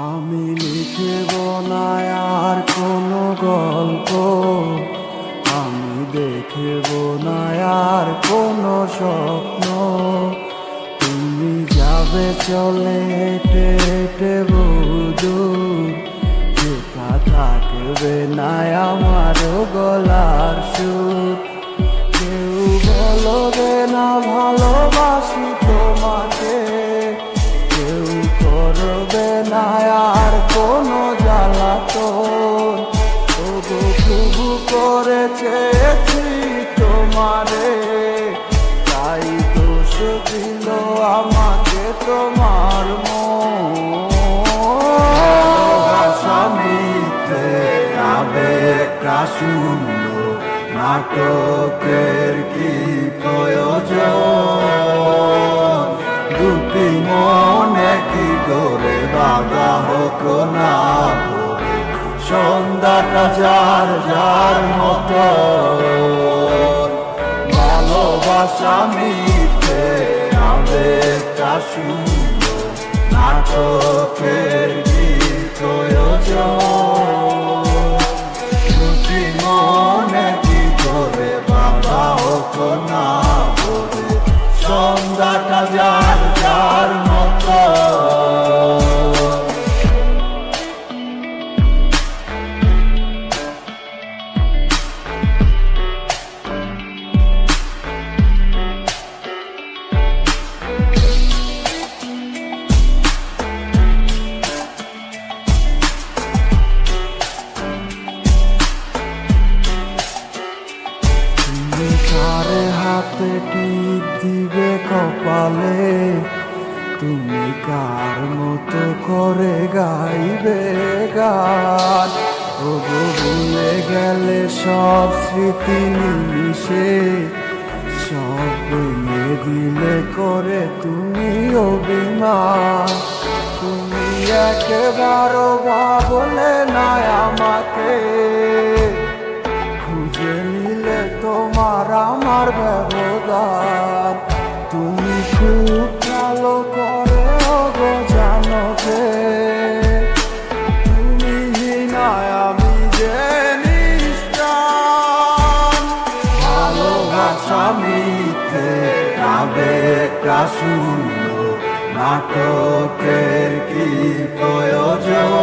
আমি লিখব না আর কোনো গল্প, আমি দেখব না আর কোনো স্বপ্ন। তুমি যাবে চলে হেঁটে হেঁটে বহুদূর, যেটা থাকবে না আমার গলার সুর। কেউ বলবে না ভালোবাসি তোমাকে, কেউ করবে না আর কোনো জ্বালাতন। তবু খুব করে চেয়েছি তোমারে, তাই দোষ দিল আমাকে তোমার ভালোবাসা মিথ্যে আবেগটা শূন্য, নাটকের কি প্রয়োজন? দুটি মনে কি করে বাধা হোক না ভরে, সন্ধ্যাটা যার যার মতো। ভালোবাসা মিথ্যে আবেগটা শূন্য, নাটকের কি প্রয়োজন? দুটি মনে কি করে বাধা হোক না ভরে, সন্ধ্যাটা যার যার মতো। কারে হাতে টিপ দিবে কপালে, তুমি কার মতো করে গাইবে গান? ওগো ভুলে গেলে সব স্মৃতি নিমিশে, সব ভেঙে দিলে করে তুমি অভিমান। তুমি একেবারও ভাবলে না আমাকে, খুঁজে নিলে তোমার আমার ব্যবধান। তুমি খুব ভালো করে ওগো জানো যে, তুমি নয় আমি যে নিষ্প্রাণ। ভালোবাসা মিথ্যে আবেগটা শূন্য, নাটকের কি প্রয়োজন?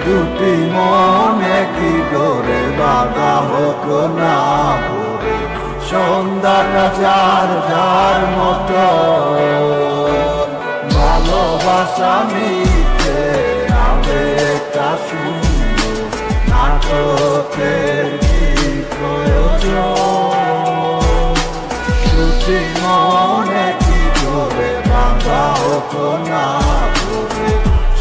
দুটি মনে কি করে বাধা হোক না ভরে, সন্ধ্যাটা যার যার মতো। ভালোবাসা মিথ্যে আবেগটা শূন্য, নাটকের কি প্রয়োজন? দুটি মনে কি করে বাধা হোক না ভরে,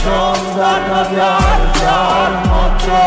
সন্ধ্যাটা যার যার মতো।